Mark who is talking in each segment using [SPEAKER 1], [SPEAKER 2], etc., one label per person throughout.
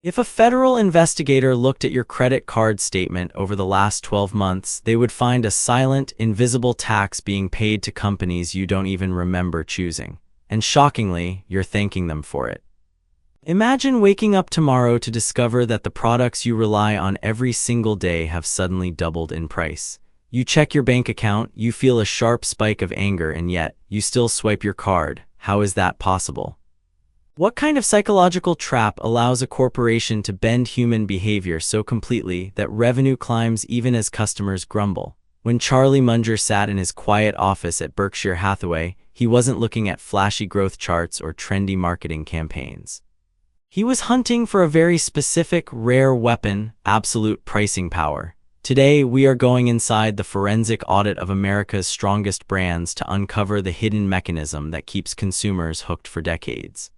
[SPEAKER 1] If a federal investigator looked at your credit card statement over the last 12 months, they would find a silent, invisible tax being paid to companies you don't even remember choosing. And shockingly, you're thanking them for it. Imagine waking up tomorrow to discover that the products you rely on every single day have suddenly doubled in price. You check your bank account, you feel a sharp spike of anger, and yet, you still swipe your card. How is that possible? What kind of psychological trap allows a corporation to bend human behavior so completely that revenue climbs even as customers grumble? When Charlie Munger sat in his quiet office at Berkshire Hathaway, he wasn't looking at flashy growth charts or trendy marketing campaigns. He was hunting for a very specific, rare weapon: absolute pricing power. Today, we are going inside the forensic audit of America's strongest brands to uncover the hidden mechanism that keeps consumers hooked for decades.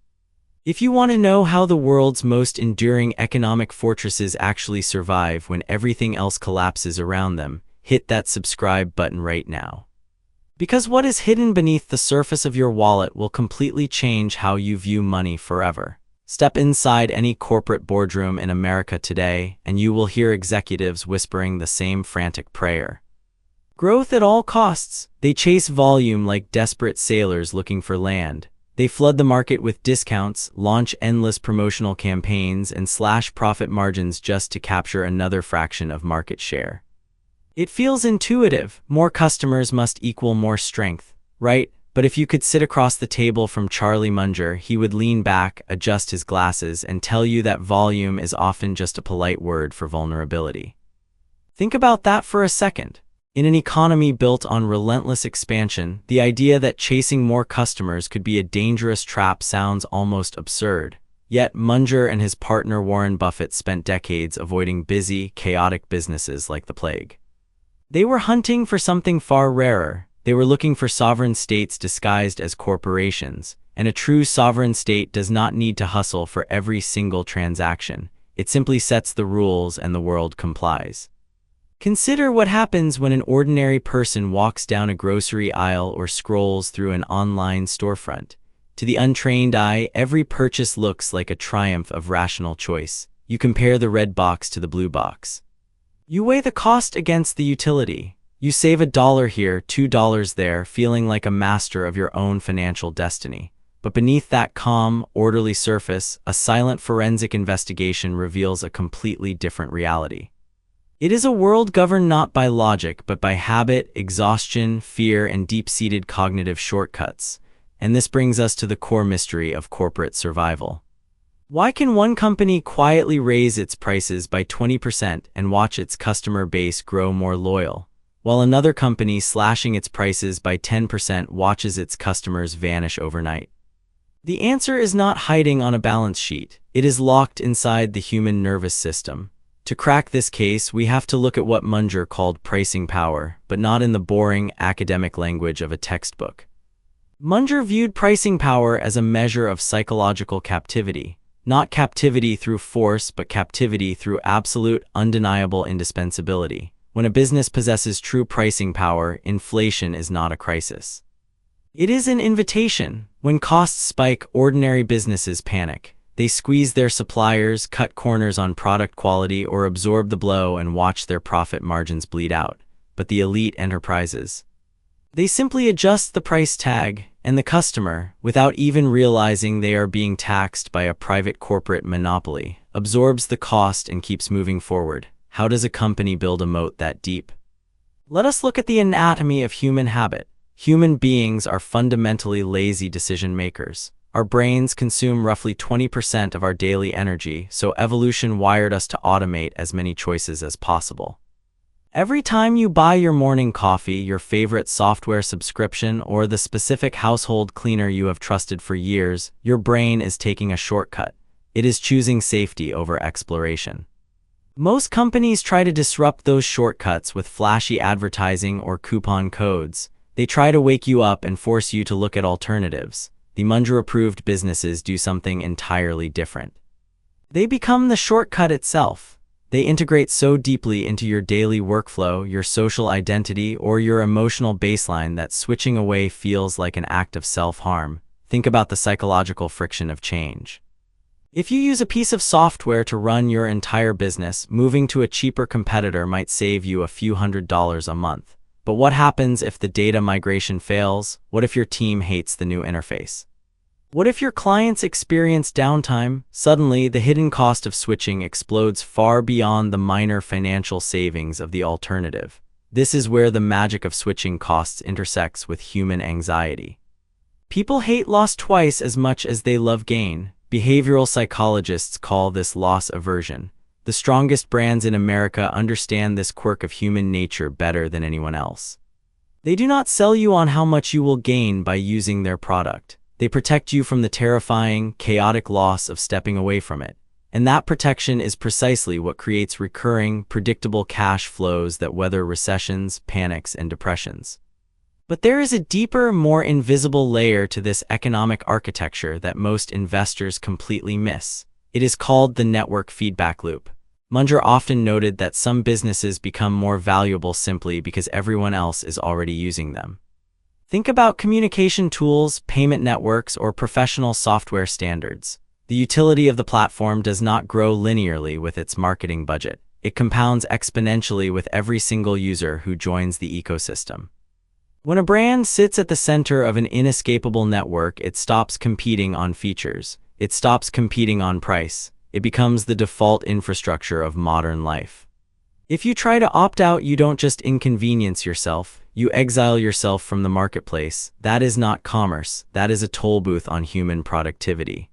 [SPEAKER 1] If you want to know how the world's most enduring economic fortresses actually survive when everything else collapses around them, hit that subscribe button right now. Because what is hidden beneath the surface of your wallet will completely change how you view money forever. Step inside any corporate boardroom in America today, and you will hear executives whispering the same frantic prayer. Growth at all costs. They chase volume like desperate sailors looking for land. They flood the market with discounts, launch endless promotional campaigns, and slash profit margins just to capture another fraction of market share. It feels intuitive. More customers must equal more strength, right? But if you could sit across the table from Charlie Munger, he would lean back, adjust his glasses, and tell you that volume is often just a polite word for vulnerability. Think about that for a second. In an economy built on relentless expansion, the idea that chasing more customers could be a dangerous trap sounds almost absurd. Yet Munger and his partner Warren Buffett spent decades avoiding busy, chaotic businesses like the plague. They were hunting for something far rarer. They were looking for sovereign states disguised as corporations. And a true sovereign state does not need to hustle for every single transaction. It simply sets the rules and the world complies. Consider what happens when an ordinary person walks down a grocery aisle or scrolls through an online storefront. To the untrained eye, every purchase looks like a triumph of rational choice. You compare the red box to the blue box. You weigh the cost against the utility. You save $1 here, $2 there, feeling like a master of your own financial destiny. But beneath that calm, orderly surface, a silent forensic investigation reveals a completely different reality. It is a world governed not by logic, but by habit, exhaustion, fear, and deep-seated cognitive shortcuts. And this brings us to the core mystery of corporate survival. Why can one company quietly raise its prices by 20% and watch its customer base grow more loyal, while another company slashing its prices by 10% watches its customers vanish overnight? The answer is not hiding on a balance sheet. It is locked inside the human nervous system. To crack this case, we have to look at what Munger called pricing power, but not in the boring, academic language of a textbook. Munger viewed pricing power as a measure of psychological captivity, not captivity through force, but captivity through absolute, undeniable indispensability. When a business possesses true pricing power, inflation is not a crisis. It is an invitation. When costs spike, ordinary businesses panic. They squeeze their suppliers, cut corners on product quality, or absorb the blow and watch their profit margins bleed out. But the elite enterprises, they simply adjust the price tag, and the customer, without even realizing they are being taxed by a private corporate monopoly, absorbs the cost and keeps moving forward. How does a company build a moat that deep? Let us look at the anatomy of human habit. Human beings are fundamentally lazy decision makers. Our brains consume roughly 20% of our daily energy, so evolution wired us to automate as many choices as possible. Every time you buy your morning coffee, your favorite software subscription, or the specific household cleaner you have trusted for years, your brain is taking a shortcut. It is choosing safety over exploration. Most companies try to disrupt those shortcuts with flashy advertising or coupon codes. They try to wake you up and force you to look at alternatives. The Munger-approved businesses do something entirely different. They become the shortcut itself. They integrate so deeply into your daily workflow, your social identity, or your emotional baseline that switching away feels like an act of self-harm. Think about the psychological friction of change. If you use a piece of software to run your entire business, moving to a cheaper competitor might save you a few $100s a month. But what happens if the data migration fails? What if your team hates the new interface? What if your clients experience downtime? Suddenly, the hidden cost of switching explodes far beyond the minor financial savings of the alternative. This is where the magic of switching costs intersects with human anxiety. People hate loss twice as much as they love gain. Behavioral psychologists call this loss aversion. The strongest brands in America understand this quirk of human nature better than anyone else. They do not sell you on how much you will gain by using their product. They protect you from the terrifying, chaotic loss of stepping away from it. And that protection is precisely what creates recurring, predictable cash flows that weather recessions, panics, and depressions. But there is a deeper, more invisible layer to this economic architecture that most investors completely miss. It is called the network feedback loop. Munger often noted that some businesses become more valuable simply because everyone else is already using them. Think about communication tools, payment networks, or professional software standards. The utility of the platform does not grow linearly with its marketing budget. It compounds exponentially with every single user who joins the ecosystem. When a brand sits at the center of an inescapable network, it stops competing on features. It stops competing on price. It becomes the default infrastructure of modern life. If you try to opt out, you don't just inconvenience yourself, you exile yourself from the marketplace. That is not commerce. That is a toll booth on human productivity.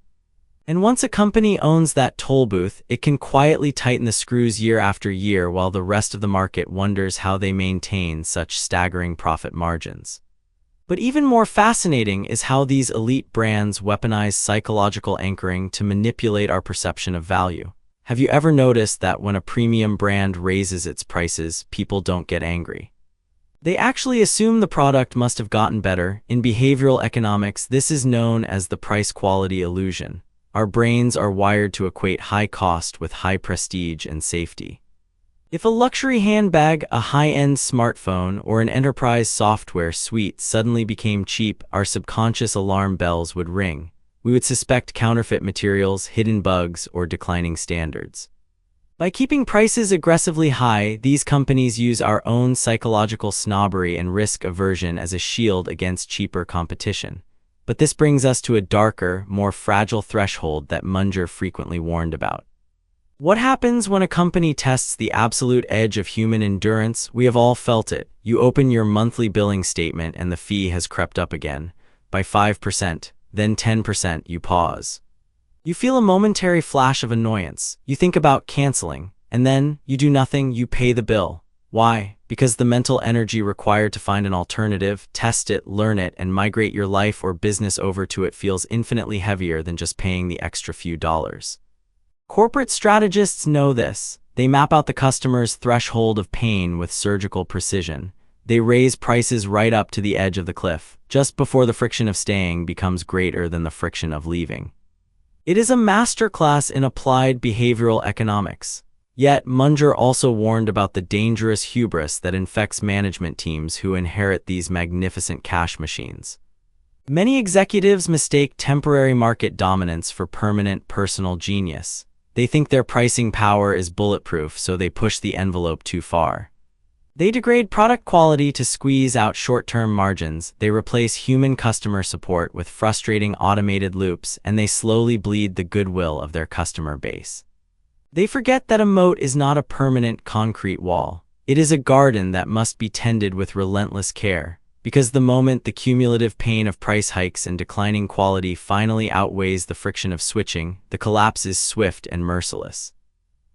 [SPEAKER 1] And once a company owns that toll booth, it can quietly tighten the screws year after year while the rest of the market wonders how they maintain such staggering profit margins. But even more fascinating is how these elite brands weaponize psychological anchoring to manipulate our perception of value. Have you ever noticed that when a premium brand raises its prices, people don't get angry? They actually assume the product must have gotten better. In behavioral economics, this is known as the price-quality illusion. Our brains are wired to equate high cost with high prestige and safety. If a luxury handbag, a high-end smartphone, or an enterprise software suite suddenly became cheap, our subconscious alarm bells would ring. We would suspect counterfeit materials, hidden bugs, or declining standards. By keeping prices aggressively high, these companies use our own psychological snobbery and risk aversion as a shield against cheaper competition. But this brings us to a darker, more fragile threshold that Munger frequently warned about. What happens when a company tests the absolute edge of human endurance? We have all felt it. You open your monthly billing statement and the fee has crept up again, by 5%, then 10%, you pause. You feel a momentary flash of annoyance. You think about canceling, and then you do nothing, you pay the bill. Why? Because the mental energy required to find an alternative, test it, learn it, and migrate your life or business over to it feels infinitely heavier than just paying the extra few dollars. Corporate strategists know this. They map out the customer's threshold of pain with surgical precision. They raise prices right up to the edge of the cliff, just before the friction of staying becomes greater than the friction of leaving. It is a masterclass in applied behavioral economics. Yet, Munger also warned about the dangerous hubris that infects management teams who inherit these magnificent cash machines. Many executives mistake temporary market dominance for permanent personal genius. They think their pricing power is bulletproof, so they push the envelope too far. They degrade product quality to squeeze out short-term margins. They replace human customer support with frustrating automated loops, and they slowly bleed the goodwill of their customer base. They forget that a moat is not a permanent concrete wall. It is a garden that must be tended with relentless care, because the moment the cumulative pain of price hikes and declining quality finally outweighs the friction of switching, the collapse is swift and merciless.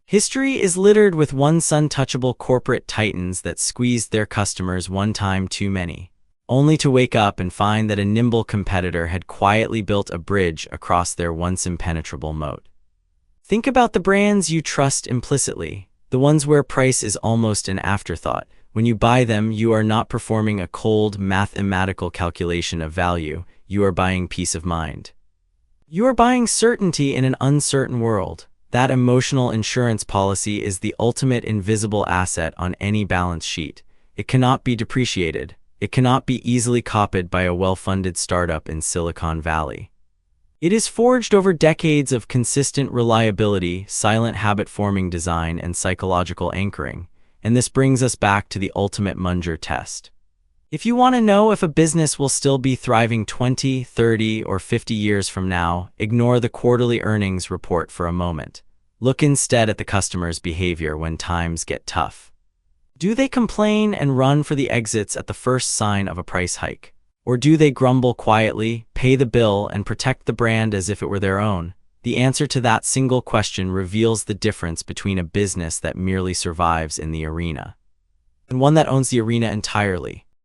[SPEAKER 1] History is littered with once untouchable corporate titans that squeezed their customers one time too many, only to wake up and find that a nimble competitor had quietly built a bridge across their once impenetrable moat. Think about the brands you trust implicitly, the ones where price is almost an afterthought. When you buy them, you are not performing a cold mathematical calculation of value. You are buying peace of mind. You are buying certainty in an uncertain world. That emotional insurance policy is the ultimate invisible asset on any balance sheet. It cannot be depreciated. It cannot be easily copied by a well-funded startup in Silicon Valley. It is forged over decades of consistent reliability, silent habit-forming design, and psychological anchoring, and this brings us back to the ultimate Munger test. If you want to know if a business will still be thriving 20, 30, or 50 years from now, ignore the quarterly earnings report for a moment. Look instead at the customer's behavior when times get tough. Do they complain and run for the exits at the first sign of a price hike? Or do they grumble quietly, pay the bill, and protect the brand as if it were their own? The answer to that single question reveals the difference between a business that merely survives in the arena and one that owns the arena entirely.